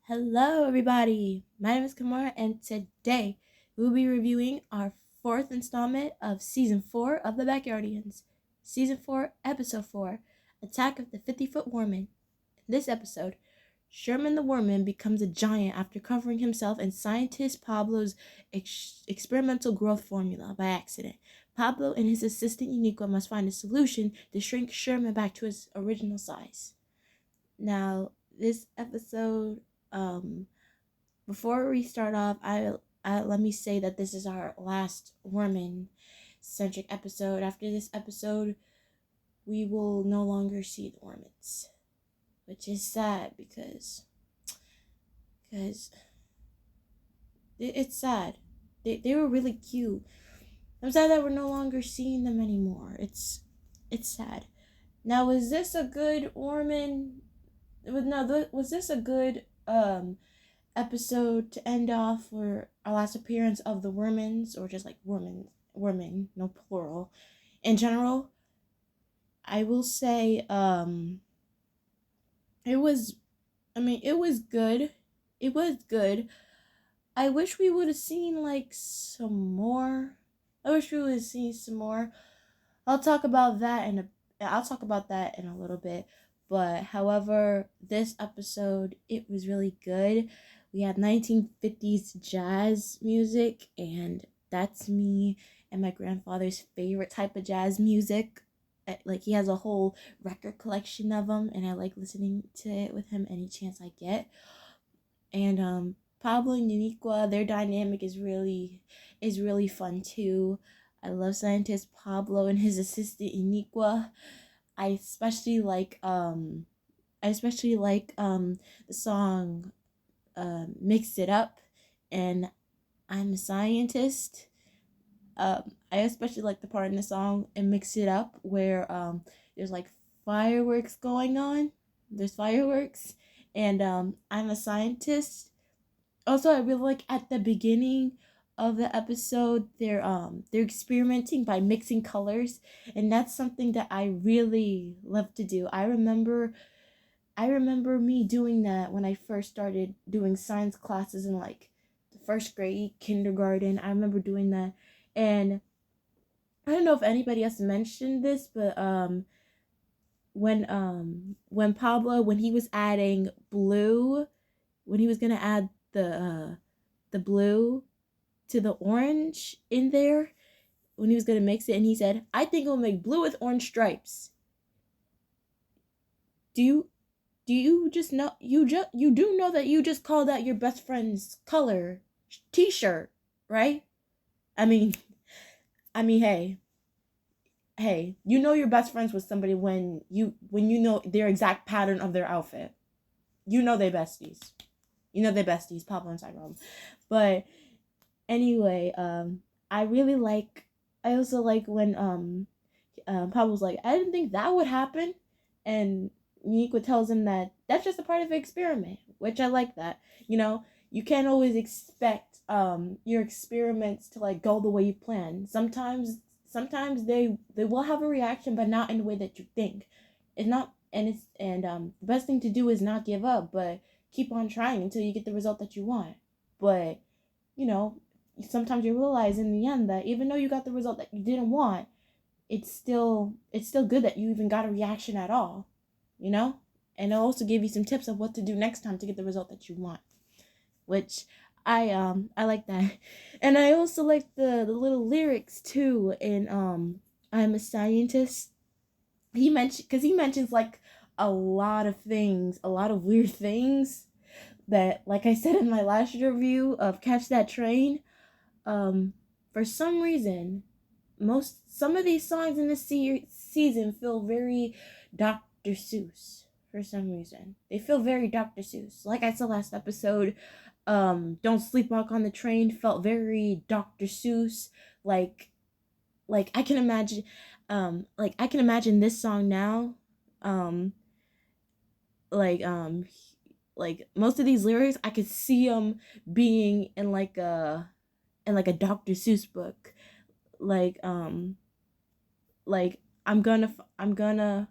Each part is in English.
Hello, everybody. My name is Kamara, and today we'll be reviewing our fourth installment of Season 4 of the Backyardigans. Season 4, Episode 4, Attack of the 50-Foot Worman. In this episode, Sherman the Worman becomes a giant after covering himself in scientist Pablo's experimental growth formula by accident. Pablo and his assistant Uniqua must find a solution to shrink Sherman back to his original size. Now, this episode before we start off, I let me say that this is our last Worman centric episode. After this episode, we will no longer see the Wormans, which is sad because it's sad. They were really cute. I'm sad that we're no longer seeing them anymore. It's sad. Now, was this a good Worman? Was this a good episode to end off for our last appearance of the Wormans, or just like Worman, no plural. In general, I will say it was good. It was good. I wish we would have seen some more. I'll talk about that in a little bit. But however, this episode, it was really good. We had 1950s jazz music, and that's me and my grandfather's favorite type of jazz music. Like, he has a whole record collection of them, and I like listening to it with him any chance I get. And Pablo and Uniqua, their dynamic is really fun too. I love scientist Pablo and his assistant Uniqua. I especially like the song Mix It Up and I'm a Scientist. I especially like the part in the song and Mix It Up where there's like fireworks going on. There's fireworks and I'm a Scientist. Also, I really like at the beginning of the episode they're experimenting by mixing colors, and that's something that I really love to do. I remember me doing that when I first started doing science classes in like the first grade, kindergarten. I remember doing that, and I don't know if anybody else mentioned this, but when Pablo, when he was adding blue, when he was gonna add the blue to the orange in there, when he was gonna mix it, and he said, "I think we'll make blue with orange stripes." Do you just know you do know that you just called that your best friend's color t-shirt, right? I mean, hey, you know you're best friends with somebody when you know their exact pattern of their outfit. You know they besties. Pablo and Tyrone. But anyway, I also like when Pablo's like, "I didn't think that would happen," and Uniqua tells him that that's just a part of the experiment, which I like that. You can't always expect your experiments to like go the way you plan. Sometimes they will have a reaction, but not in the way that you think. The best thing to do is not give up, but keep on trying until you get the result that you want. But you know, sometimes you realize in the end that even though you got the result that you didn't want, it's still good that you even got a reaction at all. And it'll also give you some tips of what to do next time to get the result that you want, which I like that. And I also like the little lyrics too in I'm a Scientist. He mentions like a lot of things, a lot of weird things that, like I said in my last review of Catch That Train, for some reason some of these songs in this season feel very Dr. Seuss. For some reason they feel very Dr. Seuss. Like I said last episode, Don't Sleepwalk on the Train felt very Dr. Seuss. Like I can imagine this song now. Like most of these lyrics, I could see them being in like a Dr. Seuss book. Like I'm gonna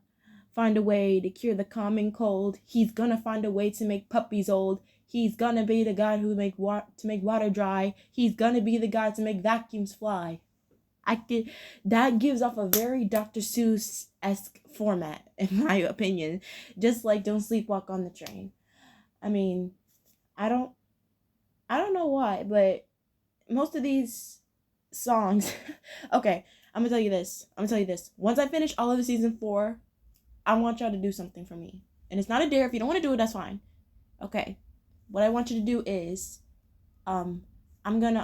find a way to cure the common cold. He's gonna find a way to make puppies old. He's gonna be the guy who make water dry. He's gonna be the guy to make vacuums fly. That gives off a very Dr. Seuss-esque format, in my opinion. Just like Don't Sleepwalk on the Train. I mean, I don't I don't know why, but most of these songs okay, I'm gonna tell you this. Once I finish all of the season 4, I want y'all to do something for me. And it's not a dare. If you don't want to do it, that's fine. Okay. What I want you to do is um I'm gonna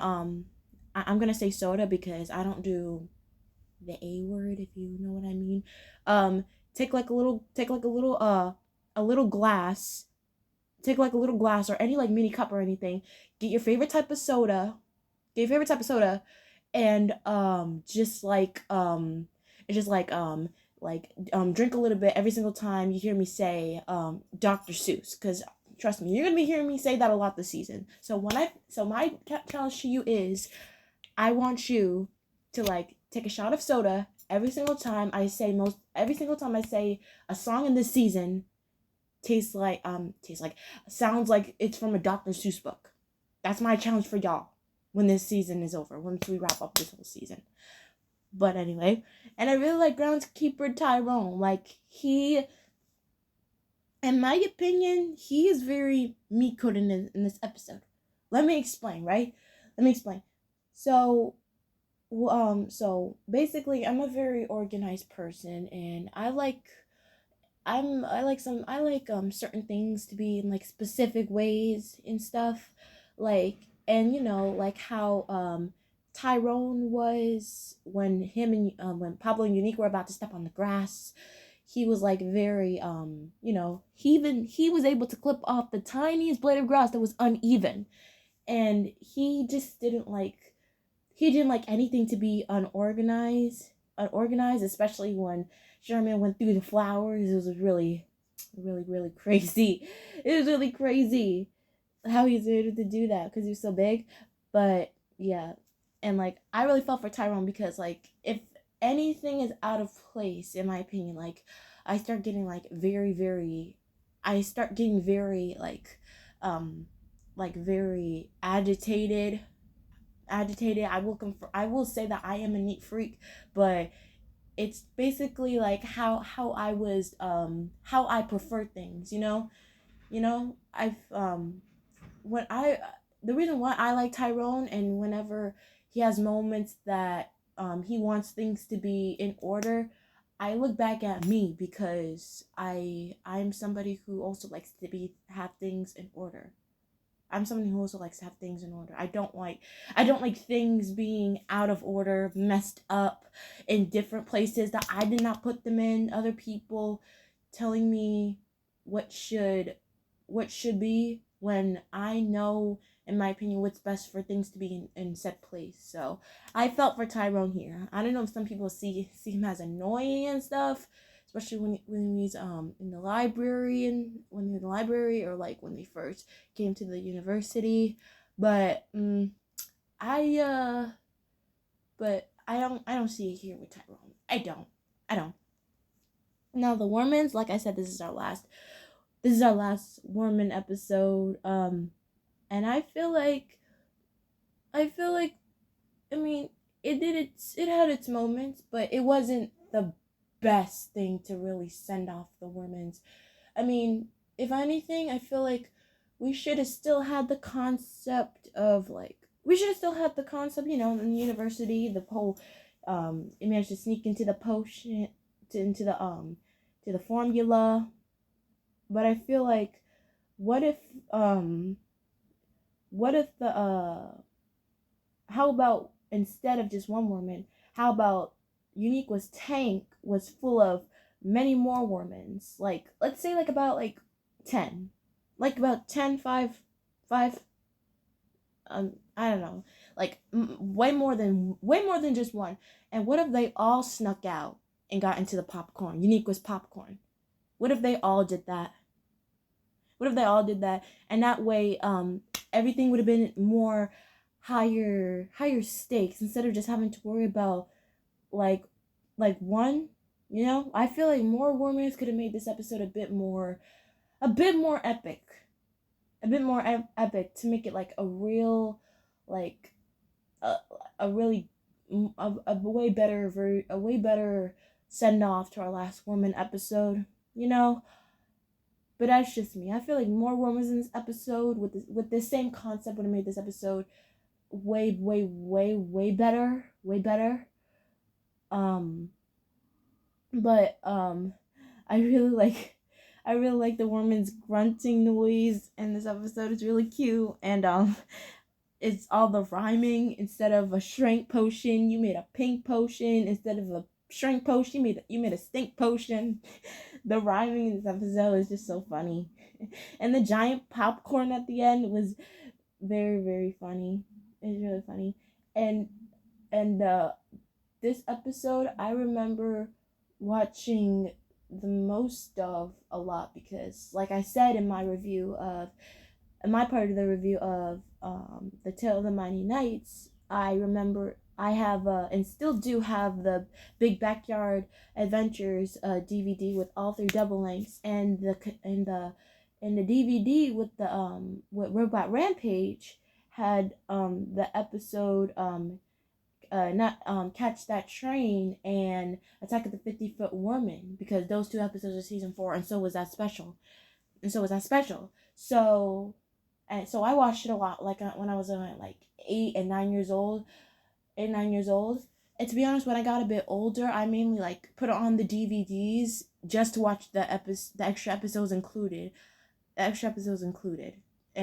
I'm gonna say soda because I don't do the A word, if you know what I mean. Um take like a little a little glass. Take like a little glass or any like mini cup or anything. Get your favorite type of soda. And just it's just drink a little bit every single time you hear me say Dr. Seuss, cuz trust me, you're going to be hearing me say that a lot this season. So my challenge to you is I want you to like take a shot of soda every single time I say a song in this season sounds like it's from a Dr. Seuss book. That's my challenge for y'all when this season is over, once we wrap up this whole season. But anyway, and I really like groundskeeper Tyrone. Like, he, in my opinion, he is very me-coded in this episode. Let me explain, right? So basically, I'm a very organized person, and I like certain things to be in like specific ways and stuff, like, and like how Tyrone was when when Pablo and Unique were about to step on the grass. He was like very he was able to clip off the tiniest blade of grass that was uneven, and he didn't like anything to be unorganized, especially when Sherman went through the flowers. It was really, really, really crazy. It was really crazy how he was able to do that because he was so big. But yeah, and like I really felt for Tyrone because like if anything is out of place, in my opinion, like I start getting like very very agitated. I will say that I am a neat freak, but it's basically like how I prefer things, I've when I the reason why I like Tyrone, and whenever he has moments that he wants things to be in order, I look back at me because I'm somebody who also likes to have things in order. I'm someone who also likes to have things in order. I don't like things being out of order, messed up in different places that I did not put them in. Other people telling me what should be when I know, in my opinion, what's best for things to be in said place. So I felt for Tyrone here. I don't know if some people see him as annoying and stuff, especially when he's in the library or like when they first came to the university. But I don't see it here with Tyrone. I don't. Now the Wormans, like I said, this is our last Worman episode. And I feel like I mean it had its moments, but it wasn't the best thing to really send off the Wormans. I mean, if anything, I feel like we should have still had the concept, in the university, the whole it managed to sneak into the potion into the formula. But I feel like what if how about instead of just one Worman, how about Uniqua's tank was full of many more Wormans? Like, let's say like about like 10. Like about 10, 5, I don't know. Like way more than just one. And what if they all snuck out and got into the popcorn? Uniqua's popcorn. What if they all did that? And that way everything would have been more higher stakes, instead of just having to worry about like one You know, I feel like more Wormans could have made this episode a bit more epic, epic to make it like a real, like a, a really a way better send off to our last Worman episode. You know, but that's just me. I feel like more Wormans in this episode with this same concept would have made this episode way better, way better. Um, but I really like the Worman's grunting noise in this episode. It's really cute, and it's all the rhyming. Instead of a shrink potion, you made a pink potion. Instead of a shrink potion, you made a stink potion. The rhyming in this episode is just so funny, and the giant popcorn at the end was very funny. It's really funny, and and this episode I remember watching the most of a lot because, like I said in my part of the review of the Tale of the Mighty Knights, I remember I have and still do have the Big Backyard Adventures DVD with all 3 double lengths, and the DVD with Robot Rampage had the episode not Catch That Train and Attack of the 50-Foot Woman, because those 2 episodes of season 4, and so was that special. So I watched it a lot, like when I was like 8 and 9 years old. And to be honest, when I got a bit older, I mainly like put it on the DVDs just to watch the extra episodes included, and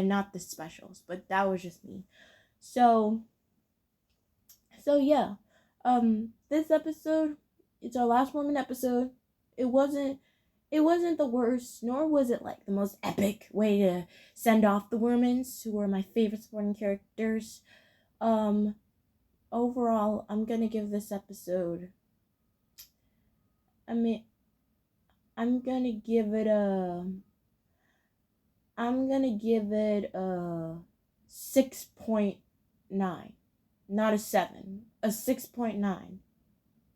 not the specials. But that was just me. So yeah, this episode, it's our last Worman episode. It wasn't the worst, nor was it like the most epic way to send off the Wormans, who were my favorite supporting characters. Overall, I'm gonna give this episode, I'm gonna give it a 6.9. Not a 7, a 6.9,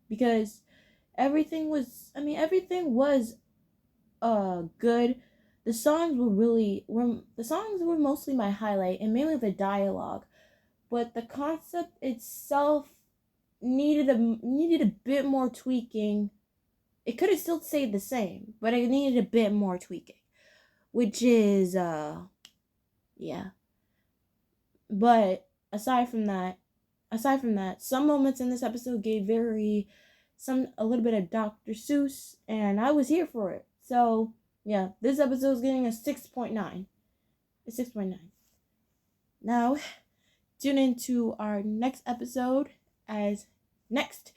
because everything was good. The songs were mostly my highlight, and mainly the dialogue, but the concept itself needed a bit more tweaking. It could have still stayed the same, but it needed a bit more tweaking, which is yeah. But aside from that, some moments in this episode gave a little bit of Dr. Seuss, and I was here for it. So yeah, this episode is getting a 6.9. A 6.9. Now, tune into our next episode, as next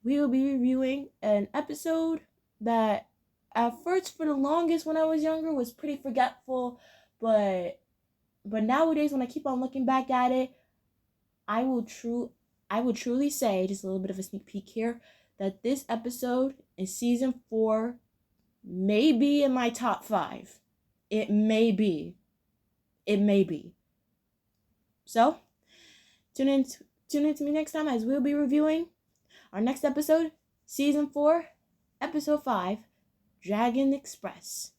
we will be reviewing an episode that at first, for the longest when I was younger, was pretty forgetful, but nowadays when I keep on looking back at it, I will truly say, just a little bit of a sneak peek here, that this episode in season 4 may be in my top 5. It may be. So, tune in to me next time, as we'll be reviewing our next episode, season 4, episode 5, Dragon Express.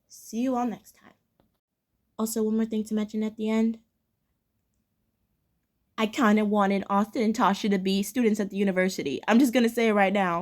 See you all next time. Also, one more thing to mention at the end. I kind of wanted Austin and Tasha to be students at the university. I'm just going to say it right now.